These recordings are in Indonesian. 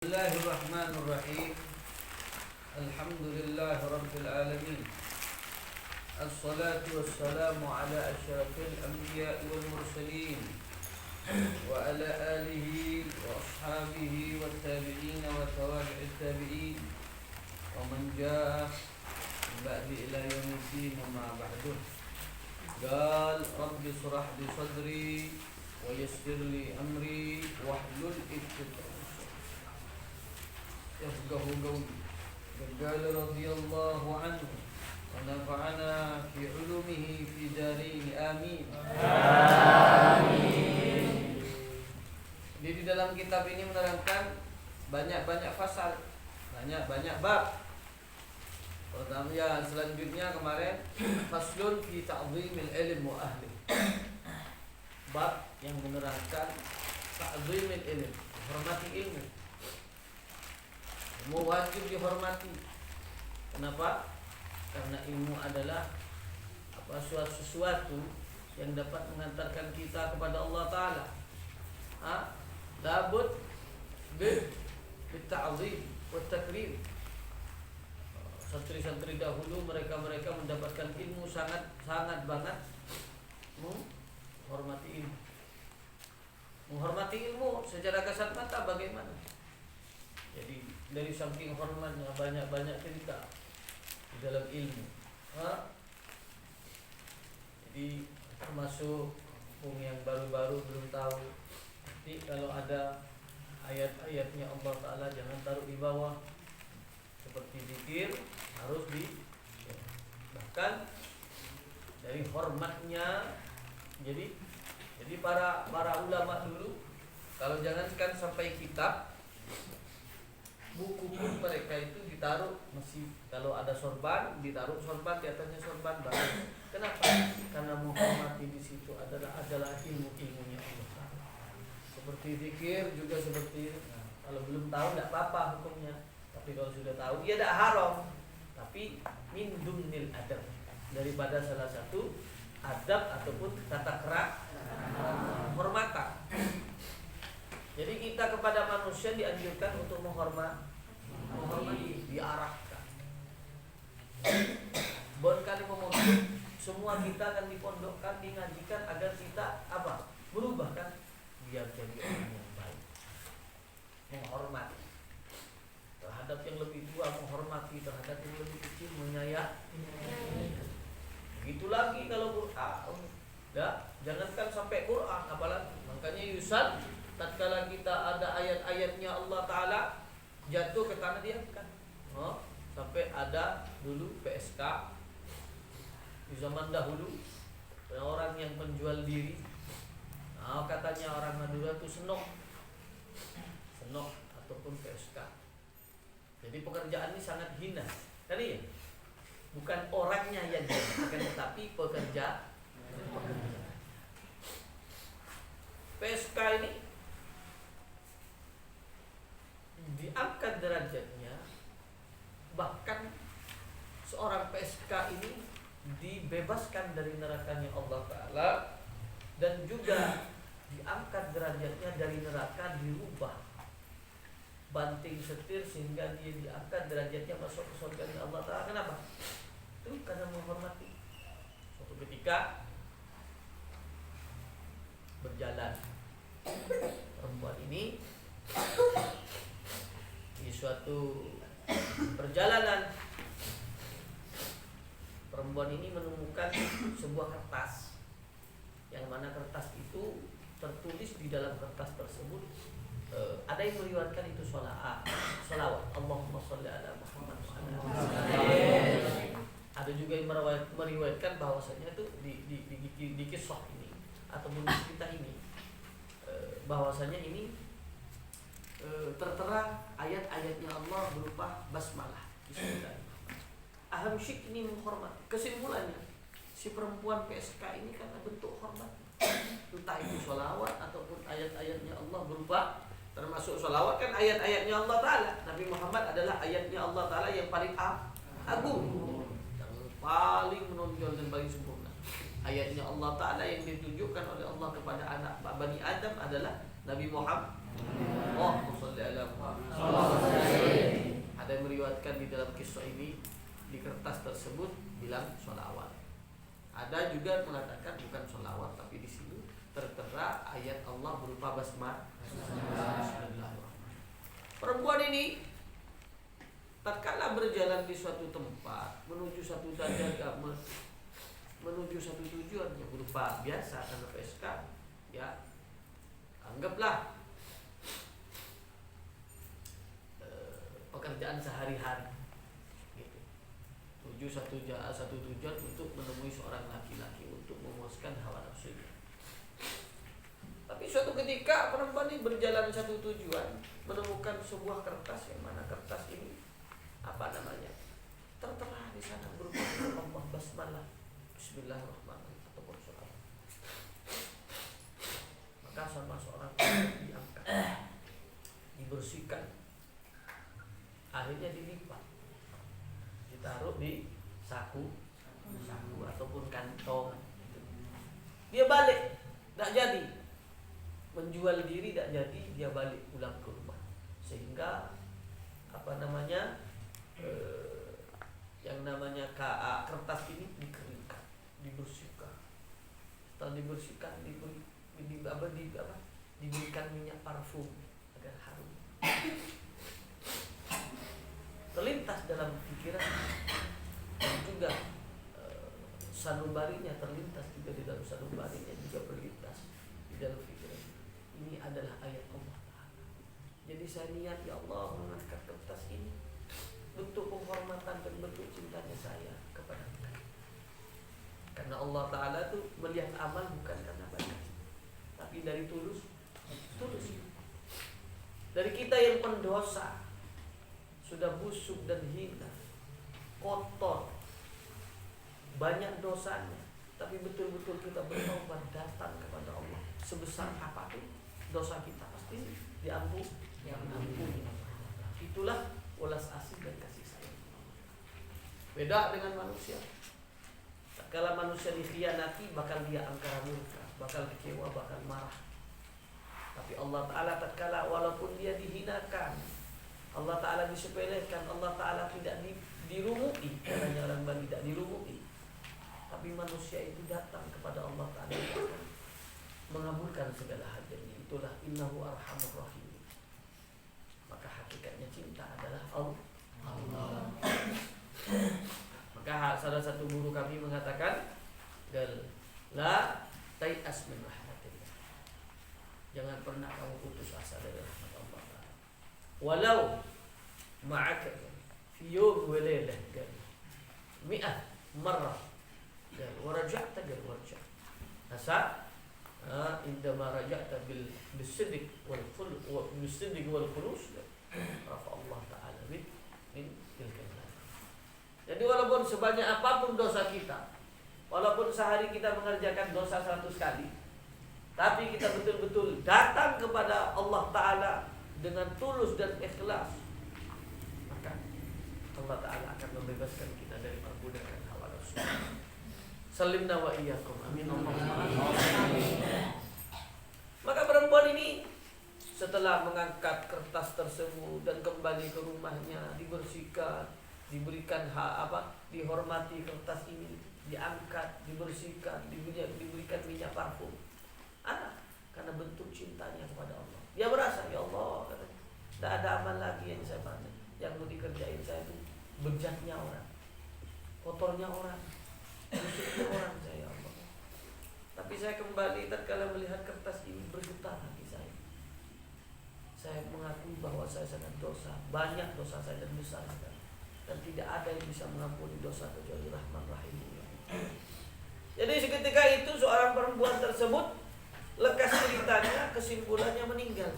Bismillahirrahmanirrahim. Alhamdulillahirabbil alamin. Assalatu wassalamu ala asyrafil anbiya'i wal mursalin wa ala alihi wa ashabihi wat tabi'in wa tabi'it tabi'in wa man jaa ba'di ila yaumiddin ma ba'du. Qal rabbi shrah li sadri wa yassir li amri wahlul 'uqdatam yafqahu qawli. Qala radhiyallahu anhu wa nafa'ana fi 'ulumihi fi darin amin. Amin. Di dalam kitab ini menerangkan banyak-banyak fasal, banyak bab. Pertama ya, selanjutnya kemarin faslun fi ta'zimil ilm wa ahli. Bab yang menerangkan ta'zimil ilm, hormati ilmu. Ilmu wajib dihormati. Kenapa? Karena ilmu adalah sesuatu yang dapat mengantarkan kita kepada Allah Ta'ala. Labud bitta'zim wa takrim. Santri-santri dahulu mereka mendapatkan ilmu sangat banget menghormati ilmu. Menghormati ilmu secara kasat mata bagaimana? Jadi dari saking hormatnya banyak cerita di dalam ilmu. Jadi termasuk yang baru-baru belum tahu. Jadi kalau ada ayat-ayatnya Allah Ta'ala jangan taruh di bawah. Seperti zikir harus bahkan dari hormatnya. Jadi para ulama dulu kalau jangankan sampai kitab, buku pun mereka itu ditaruh masih, kalau ada sorban ditaruh sorban di atasnya sorban baru. Kenapa? Karena menghormati di situ adalah ilmunya Allah Ta'ala. Seperti zikir juga seperti kalau belum tahu tidak apa-apa hukumnya. Tapi kalau sudah tahu, ia tidak haram. Tapi min dumnil adab, daripada salah satu adab ataupun tata krama hormatan. Jadi kita kepada manusia dianjurkan untuk menghormati, diarahkan. Bon kali memotong, semua kita akan dipondokkan, dingajikan agar kita berubah kan, biar jadi orang yang baik. Menghormati terhadap yang lebih tua, menghormati terhadap yang lebih kecil, menyayangi. Begitu lagi kalau Quran, jangankan sampai Quran, apalagi makanya Yusuf, tatkala kita ada ayat-ayatnya Allah Ta'ala jatuh ke tanah diamkan. Sampai ada dulu PSK di zaman dahulu, orang yang penjual diri. Katanya orang Madura itu senok ataupun PSK. Jadi pekerjaan ini sangat hina. Tadi ya, bukan orangnya yang hina, tetapi pekerja. PSK ini diangkat derajatnya, bahkan seorang PSK ini dibebaskan dari nerakanya Allah Ta'ala, dan juga diangkat derajatnya dari neraka, dirubah banting setir sehingga dia diangkat derajatnya masuk ke surga Allah Ta'ala. Kenapa? Itu karena menghormati. Suatu ketika berjalan perempuan ini di suatu perjalanan, perempuan ini menemukan sebuah kertas, yang mana kertas itu tertulis di dalam kertas tersebut ada yang meriwayatkan itu salawat Allahumma sholli ala Muhammad wa ala alihi. Ada juga yang meriwayatkan bahwasanya itu di kisah ini ataupun di cerita ini bahwasanya ini tertera ayat-ayatnya Allah berupa basmalah. Bismillahirrahmanirrahim. Aham syik ini menghormati. Kesimpulannya, si perempuan PSK ini karena bentuk hormat, entah itu sholawat ataupun ayat-ayatnya Allah berupa, termasuk sholawat kan ayat-ayatnya Allah Ta'ala. Nabi Muhammad adalah ayatnya Allah Ta'ala yang paling agung, yang paling menonjol dan paling sempurna. Ayatnya Allah Ta'ala yang ditunjukkan oleh Allah kepada anak Bani Adam adalah Nabi Muhammad Allahumma sholli ala Muhammad. Ada yang meriwayatkan di dalam kisah ini, di kertas tersebut bilang sholawat. Ada juga mengatakan bukan sholawat, tapi di sini tertera ayat Allah berupa basmalah. Bismillahirrahmanirrahim. Perempuan ini tatkala berjalan di suatu tempat menuju satu menuju satu tujuan yang berupa biasa karena PSK, ya anggaplah pekerjaan sehari-hari gitu. Tuju satu tujuan untuk menemui seorang laki-laki untuk memuaskan hawa nafsunya. Tapi suatu ketika perempuan ini berjalan satu tujuan, menemukan sebuah kertas, yang mana kertas ini tertera di sana berupa Allah basmalah, Bismillahirrahmanirrahim ataupun sholawat. Maka sama seorang diangkat, dibersihkan, akhirnya dilipat, ditaruh di saku ataupun kantong. Dia balik, tak jadi menjual diri, tak jadi, dia balik pulang ke rumah, sehingga yang namanya kertas ini dikeringkan, dibersihkan. Setelah dibersihkan, diberikan minyak parfum agar harum. Terlintas dalam pikiran, dan juga sanubarinya terlintas juga di dalam sanubarinya juga berlintas di dalam pikiran. Ini adalah ayat Allah Ta'ala. Jadi saya niat, ya Allah, mengangkat kertas ini bentuk penghormatan dan bentuk cintanya saya kepada Engkau. Karena Allah Ta'ala itu melihat amal bukan karena baik, tapi dari tulus. Dari kita yang pendosa, sudah busuk dan hina, kotor, banyak dosanya, tapi betul-betul kita bertobat datang kepada Allah, sebesar apapun dosa kita pasti diampuni. Itulah welas asih dan kasih sayang. Beda dengan manusia. Tatkala manusia dikhianati, bakal dia angkara murka, bakal kecewa, bakal marah. Tapi Allah Ta'ala tatkala walaupun dia dihinakan, Allah Ta'ala disepelekan, Allah Ta'ala tidak dirumuki, karena orang Bani tidak dirumuki, tapi manusia itu datang kepada Allah Ta'ala mengabulkan segala hajatnya. Itulah innahu arhamur rahim. Maka hakikatnya cinta adalah Allah. Maka salah satu guru kami mengatakan, la tai'as min rahmatillah. Jangan pernah kamu putus asa dari rahmat Allah Ta'ala. Walau ma'aka fi yawm wa laylah mi'ah marrah wa raja'ta warja'. Asa indama raja'ta bis-sidq wal khulus rafa Allah Ta'ala min tilka. Jadi walaupun sebanyak apapun dosa kita, walaupun sehari kita mengerjakan dosa 100 kali, tapi kita betul-betul datang kepada Allah Ta'ala dengan tulus dan ikhlas, maka Allah Ta'ala akan membebaskan kita dari perbudakan hawa nafsu. Salimna wa iyyakum. Amin. Maka perempuan ini setelah mengangkat kertas tersebut dan kembali ke rumahnya, dibersihkan, diberikan dihormati kertas ini, diangkat, dibersihkan, diberikan minyak parfum. Karena bentuk cintanya kepada Allah. Dia merasa, ya Allah, tidak ada amal lagi yang saya pandang, yang mau dikerjain saya itu bejatnya orang, kotornya orang, busuknya orang saya, ya Allah. Tapi saya kembali tatkala melihat kertas ini, bergetar hati saya. Saya mengakui bahwa saya sangat dosa, banyak dosa saya dan besar sekali. Dan tidak ada yang bisa mengampuni dosa kecuali Rahman Rahim. Jadi seketika itu seorang perempuan tersebut, lekas ceritanya, kesimpulannya meninggal.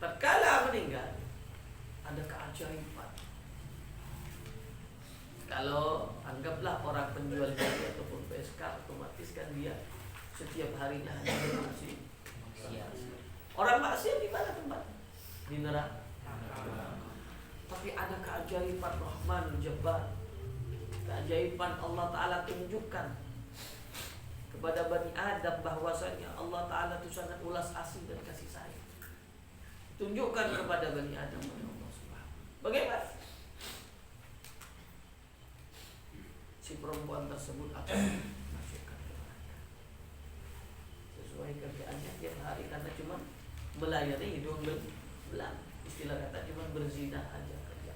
Tatkala meninggal, ada keajaiban. Kalau anggaplah orang penjual diri ataupun PSK, otomatis kan dia setiap harinya hanya berfungsi. Orang maksiat di mana tempatnya? Di neraka. Tapi ada keajaiban Rahman Jabbar, keajaiban Allah Ta'ala tunjukkan kepada Bani Adam bahwasanya Allah Ta'ala itu sangat ulas asih dan kasih sayang. Tunjukkan kepada Bani Adam oleh Allah Subhanahu. Bagaimana si perempuan tersebut akan masukkan ke neraka sesuai kerjaannya tiap hari, karena cuma melayani hidung belang, istilah kata cuma berzina aja kerja,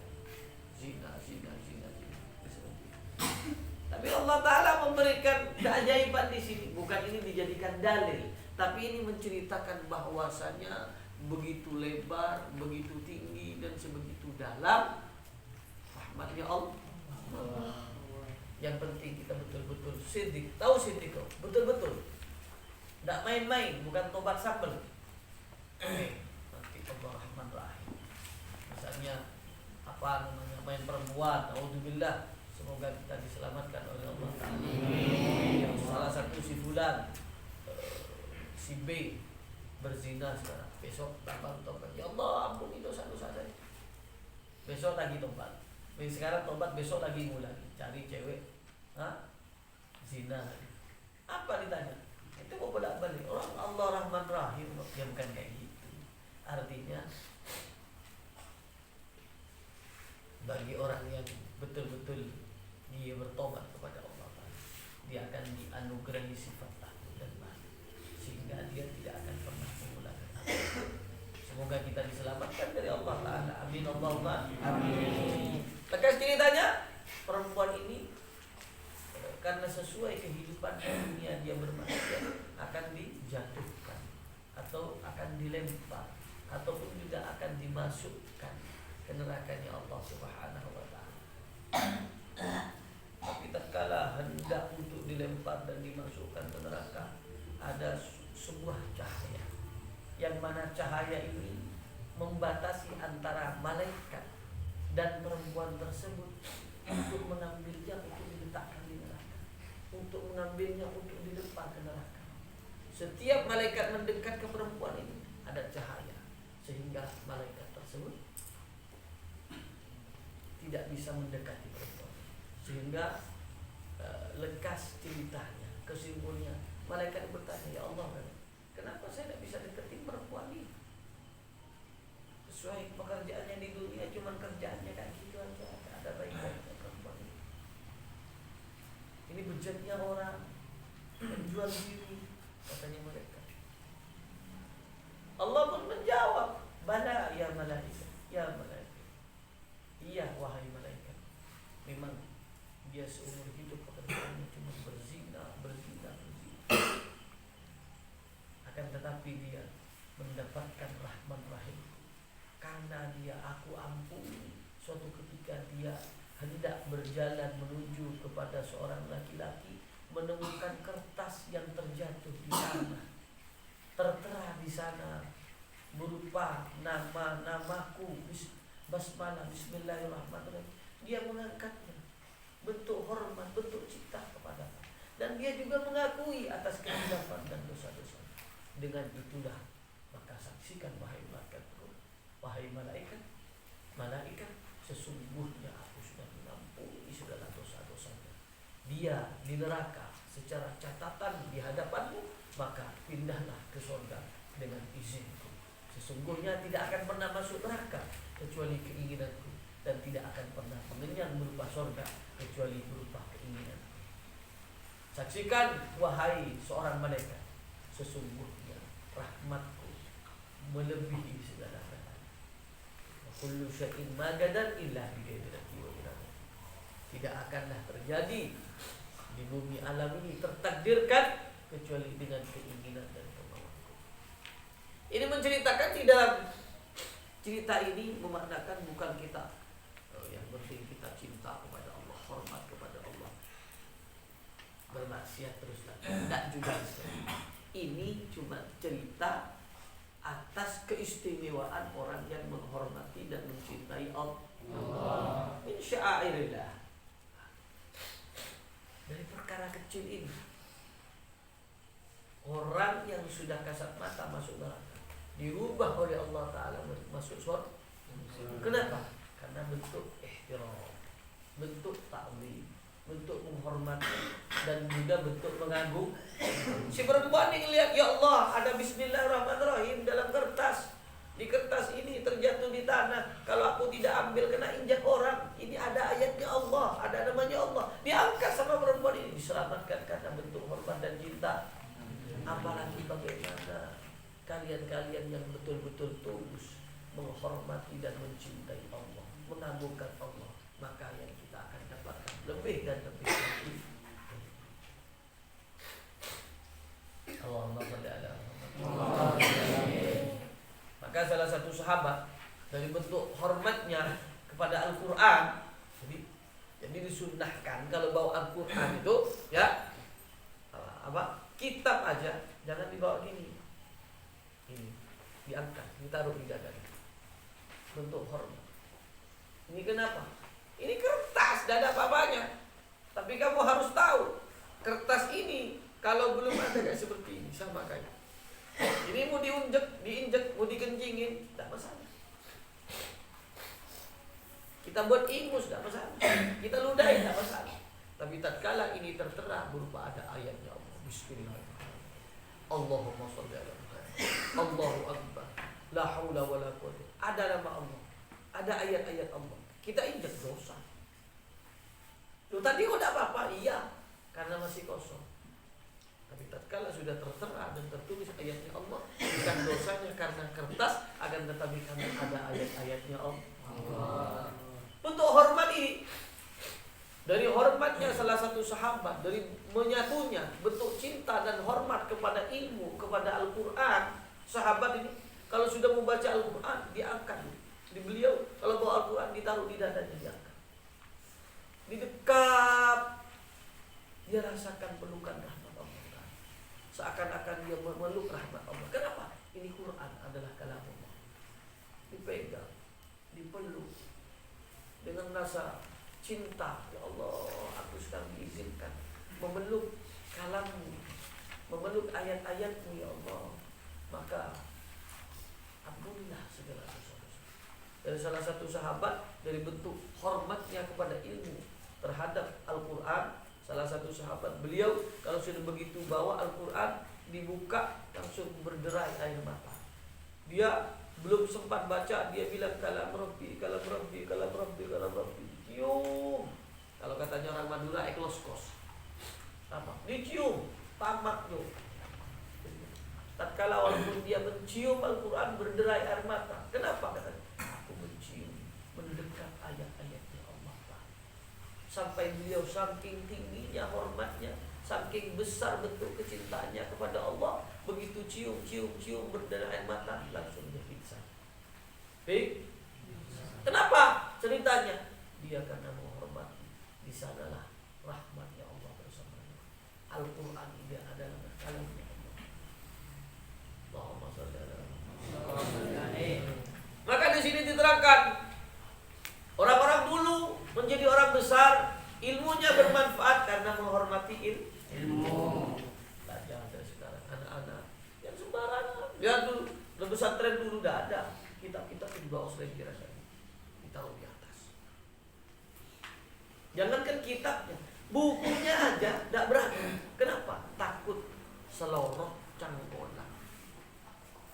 zina. Tapi Allah Ta'ala memberikan keajaiban di sini. Bukan ini dijadikan dalil, tapi ini menceritakan bahwasanya begitu lebar, begitu tinggi, dan sebegitu dalam rahmatnya Allah. Yang penting kita betul-betul siddiq. Tahu siddiq kok? Betul-betul. Tidak main-main, bukan tobat sambel. Nanti Allah Rahman Rahim. Misalnya apa namanya, main perempuan, naudzubillah. Semoga kita diselamatkan oleh Allah Ta'ala. Salah satu si fulan, si B berzina sekarang, besok tambah tobat, ya Allah ampuni dosa-dosa saya. Besok lagi tobat. Sekarang tobat, besok lagi mulai cari cewek, zina lagi. Apa ditanya? Itu mau bolak-balik. Orang Allah Rahman Rahim, ya bukan kayak gitu. Artinya bagi orang yang betul-betul dia bertobat kepada Allah Ta'ala, dia akan dianugerahi sifat takut dan malu, sehingga dia tidak akan pernah mengulangi apa. Semoga kita diselamatkan dari Allah Ta'ala. Amin Allahumma amin. Lekas ceritanya, perempuan ini karena sesuai kehidupan dunia dia bermaksiat akan dijatuhkan atau akan dilempar ataupun juga akan dimasukkan ke nerakanya Allah Subhanahu wa Ta'ala. Tapi tatkala hendak untuk dilempar dan dimasukkan ke neraka, ada sebuah cahaya, yang mana cahaya ini membatasi antara malaikat dan perempuan tersebut untuk mengambilnya untuk diletakkan di neraka, untuk mengambilnya untuk dilempar ke neraka. Setiap malaikat mendekat ke perempuan ini ada cahaya, sehingga malaikat tersebut tidak bisa mendekati perempuan. Sehingga lekas ceritanya, kesimpulannya malaikat bertanya, ya Allah, kenapa saya tidak bisa deketin perempuan ini? Sesuai pekerjaannya di dunia, cuma kerjaannya kayak gitu aja, tidak ada baik-baiknya perempuan ini. Ini bejatnya orang, menjual diri, katanya mereka. Allah pun menjawab, bala ya malaikat, ya malaikat. Iya wahai malaikat, memang dia seumur hidup pekerjaannya cuma berzina. Akan tetapi dia mendapatkan rahman rahim karena dia aku ampuni. Suatu ketika dia hendak berjalan menuju kepada seorang laki-laki, menemukan kertas yang terjatuh di sana, tertera di sana berupa namaku, basmalah, bismillahirrahmanirrahim. Dia mengangkatnya, bentuk hormat, bentuk cinta kepada, dan dia juga mengakui atas kehilafan dan dosa-dosa. Dengan itulah maka saksikan wahai malaikatku, wahai malaikat, sesungguhnya aku sudah mengampuni segala dosa-dosanya. Dia di neraka secara catatan di hadapanmu, maka pindahlah ke surga dengan izinku. Sesungguhnya tidak akan pernah masuk neraka kecuali keinginanku, dan tidak akan pernah mengenyang berupa surga kecuali berupa keinginan. Saksikan wahai seorang malaikat, sesungguhnya rahmatku melebihi segala-galanya. Kullu syai'in magadan illa biqadrati wa iradati. Tidak akanlah terjadi di bumi alam ini tertakdirkan kecuali dengan keinginan dan kemauanku. Ini menceritakan, di dalam cerita ini memaknakan bukan kita yang penting kita cinta kepada Allah, hormat kepada Allah, bermaksiat terus tidak juga. Ini cuma cerita atas keistimewaan orang yang menghormati dan mencintai Allah. Min sya'airillah. Dari perkara kecil ini, orang yang sudah kasat mata masuk neraka dirubah oleh Allah Ta'ala masuk surga. Kenapa? Karena bentuk ihtiram, bentuk ta'zim, bentuk menghormati, dan juga bentuk mengagung. Si perempuan ini lihat, ya Allah, ada Bismillahirrahmanirrahim dalam kertas. Di kertas ini terjatuh di tanah. Kalau aku tidak ambil kena injak orang. Ini ada ayatnya Allah, ada namanya Allah. Diangkat sama perempuan ini, diselamatkan karena bentuk hormat dan cinta. Apalagi bagaimana kalian-kalian yang betul-betul tulus menghormati dan mencintai Allah, mengagungkan Allah, maka yang kita akan dapatkan lebih dan lebih lagi. Allahumma shalli ala Muhammad. Maka salah satu sahabat dari bentuk hormatnya kepada Al-Quran, jadi disunnahkan kalau bawa Al-Quran itu ya kitab aja jangan dibawa gini, ini diangkat, ditaruh di dada, bentuk hormat. Ini kenapa? Ini kertas, tidak ada apa-apanya. Tapi kamu harus tahu, kertas ini kalau belum ada kayak seperti ini sama kayak ini, mau diinjek, mau dikencingin, tidak masalah. Kita buat ingus, tidak masalah. Kita ludahi, tidak masalah. Tapi tatkala ini tertera berupa ada ayatnya Allah, Bismillahirrahmanirrahim, Allahumma sholli ala Muhammad, Allahu Akbar, la haula wala quwwata. Ada nama Allah, ada ayat-ayat Allah. Kita injek dosa. Loh, tadi kok tidak apa-apa? Iya, karena masih kosong. Tapi tatkala sudah tertera dan tertulis ayatnya Allah, bukan dosanya karena kertas, akan tetapi karena ada ayat-ayatnya Allah. Untuk hormat ini, dari hormatnya salah satu sahabat, dari menyatunya bentuk cinta dan hormat kepada ilmu, kepada Al-Quran, sahabat ini kalau sudah membaca Al-Quran diangkat. Di beliau kalau bawa Al-Quran ditaruh di dadanya, diangkat, didekap, dia rasakan pelukan rahmat Allah, seakan-akan dia memeluk rahmat Allah. Kenapa? Ini Quran adalah kalam Allah. Dipegang, dipeluk dengan rasa cinta. Ya Allah, aku sekarang diizinkan memeluk kalammu, memeluk ayat-ayatmu ya Allah. Maka ampunilah segala dosa-dosa. Dari salah satu sahabat, dari bentuk hormatnya kepada ilmu terhadap Al-Quran, salah satu sahabat, beliau kalau sudah begitu bawa Al-Quran dibuka langsung berderai air mata. Dia belum sempat baca, dia bilang kalam Rabbi, kalam Rabbi, kalam Rabbi, kalam Rabbi. Cium. Kalau katanya orang Madura, ekloskos. Apa? Dicium, tamak tuh. Tatkala walaupun dia mencium Al-Quran berderai air mata. Kenapa? Katanya, aku mencium, mendekat ayat-ayatnya Allah. Sampai beliau saking tingginya hormatnya, saking besar bentuk kecintaannya kepada Allah, begitu cium berderai air mata, langsung dia pingsan. Baik. Kenapa? Ceritanya dia karena menghormati. Di sanalah rahmatnya Allah bersamanya. Al-Quran ini adalah kalamnya Allah. Allahumma shalli ala Muhammad. Maka di sini diterangkan orang-orang dulu menjadi orang besar, ilmunya bermanfaat karena menghormati ilmu. Jangan dari sekarang anak-anak yang sembarangan. Lihat dulu, pesantren dulu tidak ada. Kitab-kitab di bawah selengkira saja, ditaruh di atas. Jangankan kitabnya, bukunya aja tidak berani. Kenapa? Takut seloroh canggolan.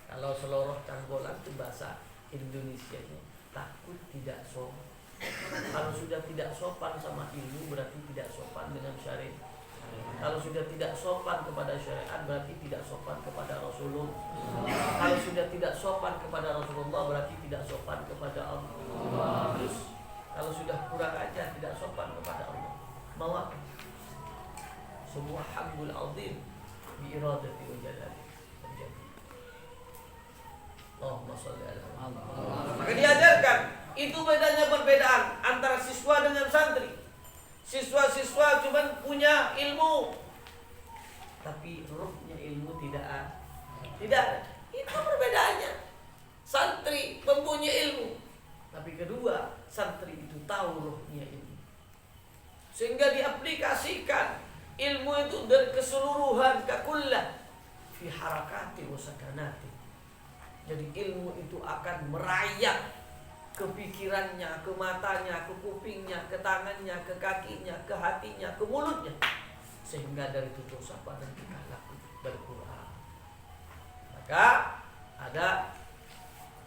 Kalau seloroh canggolan itu bahasa Indonesianya, takut tidak sopan. Kalau sudah tidak sopan sama ilmu, berarti tidak sopan dengan syariat. Kalau sudah tidak sopan kepada syariat, berarti tidak sopan kepada Rasulullah. Kalau sudah tidak sopan kepada Rasulullah, berarti tidak sopan kepada Allah. Terus kalau sudah kurang aja tidak sopan kepada Allah, mau apa? Semua haqqul azim bi iradati wa jalali terjadi. Allahumma shalli ala Muhammad. Maka diajarkan, itu bedanya perbedaan antara siswa dengan santri. Siswa-siswa cuma punya ilmu, tapi ruhnya ilmu tidak ada. Itu perbedaannya. Santri mempunyai ilmu, tapi kedua, santri itu tahu ruhnya ilmu, sehingga diaplikasikan ilmu itu dari keseluruhan, kakullah fi harakati wa sakanati. Jadi ilmu itu akan merayap ke pikirannya, ke matanya, ke kupingnya, ke tangannya, ke kakinya, ke hatinya, ke mulutnya, sehingga dari tutur sapa dan tingkah laku berkurang. Maka ada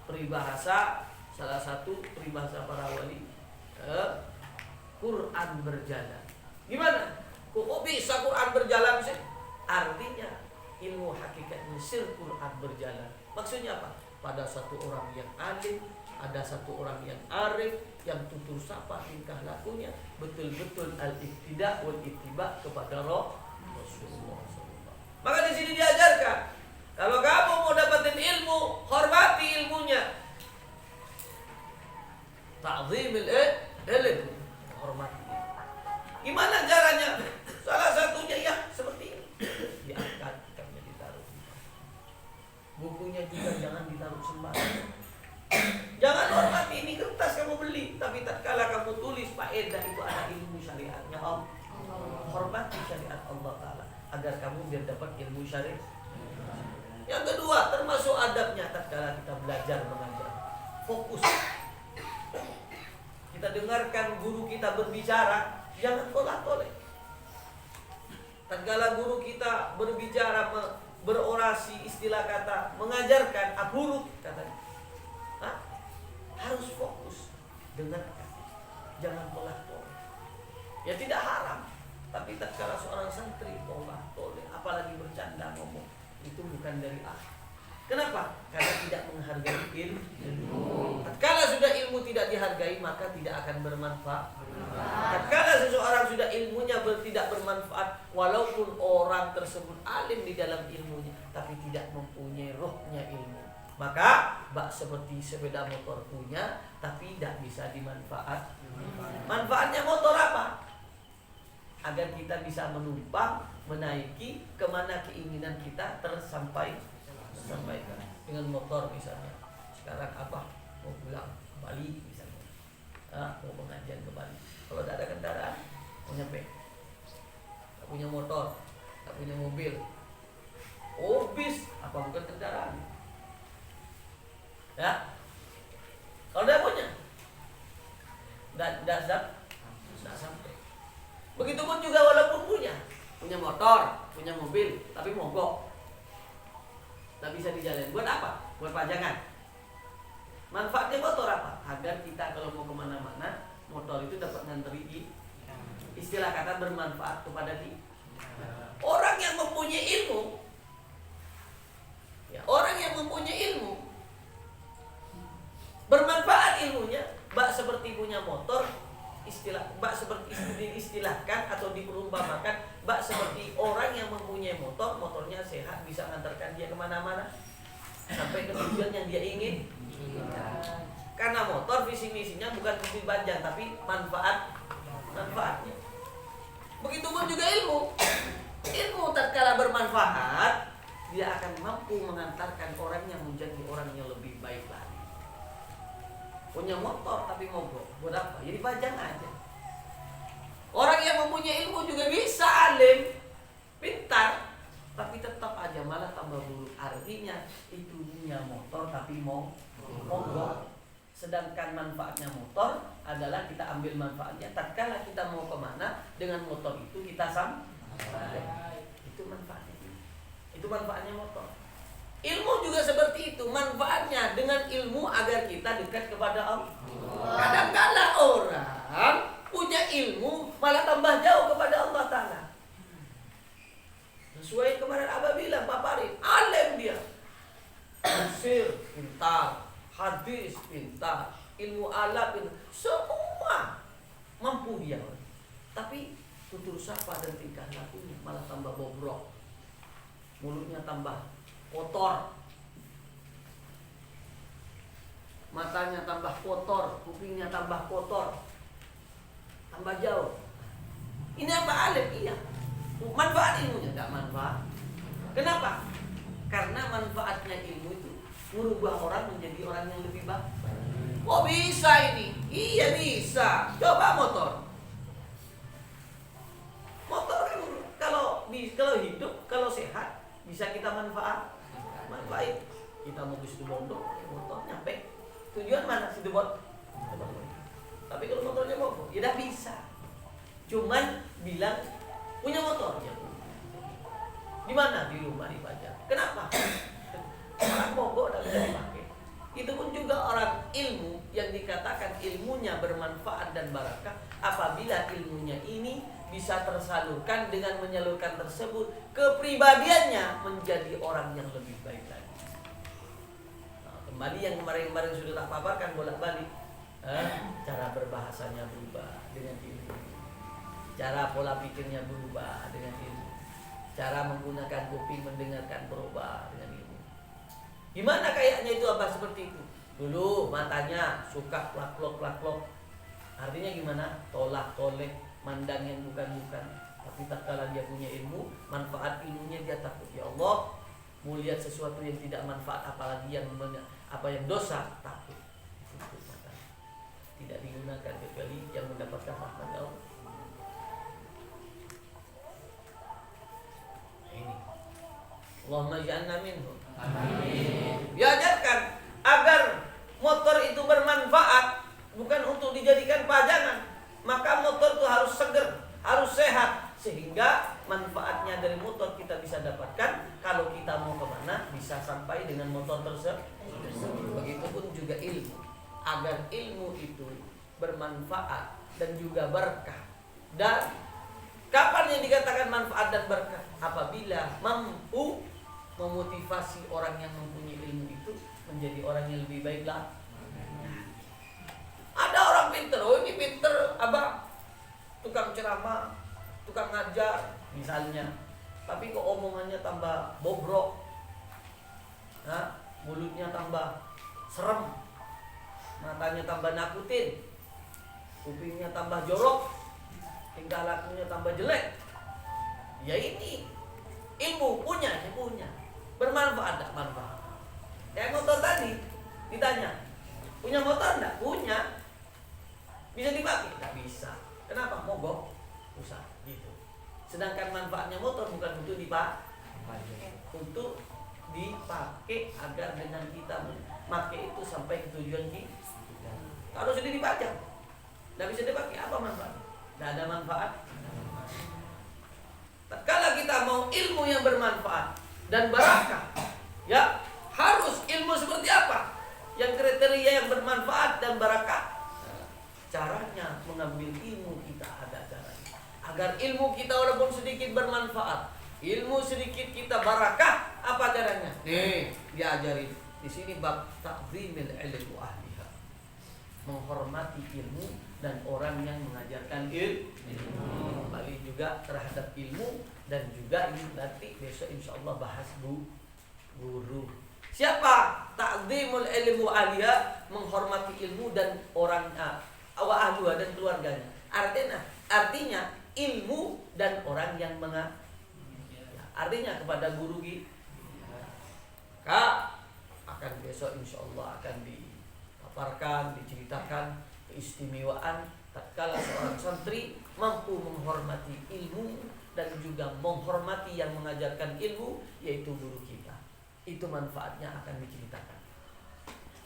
peribahasa, salah satu peribahasa para wali, Quran berjalan. Gimana? Kok bisa Quran berjalan sih? Artinya ilmu hakikatnya sir Quran berjalan. Maksudnya apa? Pada satu orang yang alim, ada satu orang yang arif, yang tutur sapa tingkah lakunya betul-betul al-iktida wal ittiba kepada Rasulullah SAW. Maka di sini diajarkan, kalau kamu mau dapatin ilmu, hormati ilmunya. Ta'zimil ilm, hormati. Gimana caranya? Salah satunya ya seperti ini. Diangkat, kitabnya ditaruh. Bukunya juga jangan ditaruh sembarangan. Jangan hormati, ini kertas kamu beli, tapi tatkala kamu tulis faedah itu ada ilmu syariatnya Allah. Hormati syariat Allah Ta'ala agar kamu biar dapat ilmu syariat. Yang kedua, termasuk adabnya tatkala kita belajar mengajar, fokus. Kita dengarkan guru kita berbicara, jangan tolak-tolak. Tatkala guru kita berbicara, berorasi, istilah kata, mengajarkan aburuk katanya, harus fokus, dengarkan, jangan tolak-tolak. Ya tidak haram, tapi tatkala seorang santri tolak-tolak, apalagi bercanda ngomong, itu bukan dari akhlak. Kenapa? Karena tidak menghargai ilmu. Tatkala sudah ilmu tidak dihargai, maka tidak akan bermanfaat. Tatkala seseorang sudah ilmunya tidak bermanfaat, walaupun orang tersebut alim di dalam ilmunya, tapi tidak mempunyai rohnya ilmu, maka bak seperti sepeda motor punya, tapi tidak bisa dimanfaat. Manfaatnya motor apa? Agar kita bisa menumpang, menaiki kemana keinginan kita tersampaikan. Dengan motor misalnya. Sekarang apa? Mau pulang ke Bali misalnya, mau pengajian ke Bali. Kalau tidak ada kendaraan, mau nyampe, tak punya motor, tak punya mobil, bis, apa bukan kendaraan? Ya, kalau tidak punya, tidak sampai. Begitupun juga walaupun punya motor, punya mobil, tapi mogok, tak bisa dijalan. Buat apa? Buat pajangan. Manfaatnya motor apa? Agar kita kalau mau kemana-mana, motor itu dapat nganteri di, istilah kata, bermanfaat kepada kita. Orang yang mempunyai ilmu, ya, orang yang mempunyai ilmu, bermanfaat ilmunya, bak seperti punya motor, bak seperti diistilahkan atau diperumpamakan, bak seperti orang yang mempunyai motor, motornya sehat, bisa mengantarkan dia kemana-mana sampai ke tujuan yang dia ingin. Karena motor visi misinya bukan visi bajang, tapi manfaatnya. Begitupun juga ilmu. Ilmu tatkala bermanfaat, dia akan mampu mengantarkan orang yang menjadi orang yang lebih baik lagi. Punya motor tapi mogok, buat apa? Jadi pajang aja. Orang yang mempunyai ilmu juga bisa alim, pintar, tapi tetap aja malah tambah buruk. Artinya itu punya motor tapi mogok. Sedangkan manfaatnya motor adalah kita ambil manfaatnya tatkala kita mau kemana, dengan motor itu kita sampai. Itu manfaatnya. Itu manfaatnya motor. Ilmu juga seperti itu, manfaatnya dengan ilmu agar kita dekat kepada Allah. Kadang-kala orang punya ilmu malah tambah jauh kepada Allah Ta'ala. Sesuai kemarin Abah bilang, paparin, alim dia, tafsir pintar, hadis pintar, ilmu alat pintar, semua mampu dia. Tapi tutur sapa dan tingkah lakunya malah tambah bobrok, mulutnya tambah kotor, matanya tambah kotor, kupingnya tambah kotor, tambah jauh. Ini apa alim? Iya. Manfaat ilmunya enggak manfaat. Kenapa? Karena manfaatnya ilmu itu merubah orang menjadi orang yang lebih baik. Oh bisa ini? Iya bisa. Coba motor. Motor kan kalau hidup, kalau sehat bisa kita manfaat. Kita mau ke situ bondo, motor nyampe. Tujuan mana situ bondo? Tapi kalau motornya mogok, ya dah bisa. Cuman bilang punya motor ya. Di mana? Di rumah dipajang. Kenapa? Orang mogok dan bisa dipakai. Itu pun juga orang ilmu yang dikatakan ilmunya bermanfaat dan barakah apabila ilmunya ini bisa tersalurkan dengan menyalurkan tersebut kepribadiannya menjadi orang yang lebih baik lagi. Nah, kembali yang kemarin-kemarin sudah tak paparkan bolak-balik. Cara berbahasanya berubah dengan ilmu, cara pola pikirnya berubah dengan ilmu, cara menggunakan kuping mendengarkan berubah dengan ilmu. Gimana kayaknya itu apa seperti itu? Dulu matanya suka plak-plok, artinya gimana? Tolak-tolek, mandang yang bukan-bukan. Tapi tak kala dia punya ilmu, manfaat ilmunya dia takut. Ya Allah, mau lihat sesuatu yang tidak manfaat, apalagi yang dosa, takut. Tidak digunakan kecuali yang mendapatkan rahmat Allah. Ini Allahumma ja'alna minhum. Amin. Diajarkan agar motor itu bermanfaat, bukan untuk dijadikan pajangan. Maka motor itu harus seger, harus sehat, sehingga manfaatnya dari motor kita bisa dapatkan. Kalau kita mau kemana bisa sampai dengan motor tersebut. Begitupun juga ilmu, agar ilmu itu bermanfaat dan juga berkah. Dan kapan yang dikatakan manfaat dan berkah? Apabila mampu memotivasi orang yang mempunyai ilmu itu menjadi orang yang lebih baik lah. Ada orang pinter, oh ini pinter, abang tukang ceramah, tukang ngajar misalnya, tapi kok omongannya tambah bobrok, mulutnya tambah serem, matanya tambah nakutin, kupingnya tambah jorok, tingkah lakunya tambah jelek. Ya ini ilmu punya, bermanfaat tak manfaat. Kayak motor tadi ditanya, punya motor enggak? Punya. Bisa dipakai? Enggak bisa. Kenapa? Mogok, rusak gitu. Sedangkan manfaatnya motor bukan untuk dipakai, untuk dipakai agar dengan kita memakai itu sampai ke tujuan kita. Kalau sudah dipajang, tidak bisa dipakai, apa manfaatnya? Tidak ada manfaat. Tatkala kita mau ilmu yang bermanfaat dan barakah, ya harus ilmu seperti apa? Yang kriteria yang bermanfaat dan barakah. Caranya mengambil ilmu kita ada caranya. Agar ilmu kita walaupun sedikit bermanfaat, ilmu sedikit kita barakah, apa caranya? Nih, diajarin. Di sini bab ta'zimil ilmu ahliha. Menghormati ilmu dan orang yang mengajarkan ilmu. Kembali juga terhadap ilmu dan juga ini nanti besok insyaallah bahas guru. Siapa? Ta'zimul ilmu ahliha, menghormati ilmu dan orang wa ahluha dan keluarganya. Artinya ilmu dan orang yang artinya kepada guru Kak akan besok insyaallah akan dipaparkan, diceritakan keistimewaan tatkala seorang santri mampu menghormati ilmu dan juga menghormati yang mengajarkan ilmu, yaitu guru kita. Itu manfaatnya akan diceritakan.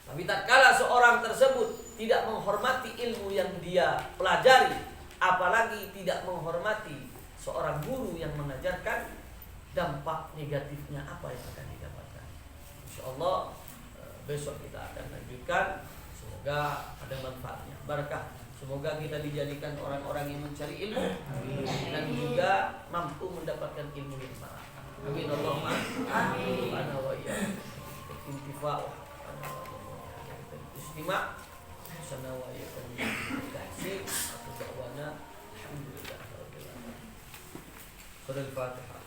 Tapi tatkala seorang tersebut tidak menghormati ilmu yang dia pelajari, apalagi tidak menghormati seorang guru yang mengajarkan, dampak negatifnya apa yang akan didapatkan? Insyaallah besok kita akan lanjutkan. Semoga ada manfaatnya, barakah. Semoga kita dijadikan orang-orang yang mencari ilmu dan juga mampu mendapatkan ilmu yang barakah. Amin Allahumma amin. Ana wa iyyakum intifa'u istimak sana wa iyyakum tahsin atau da'wana alhamdulillah rabbil alamin. Surah Al-Fatihah.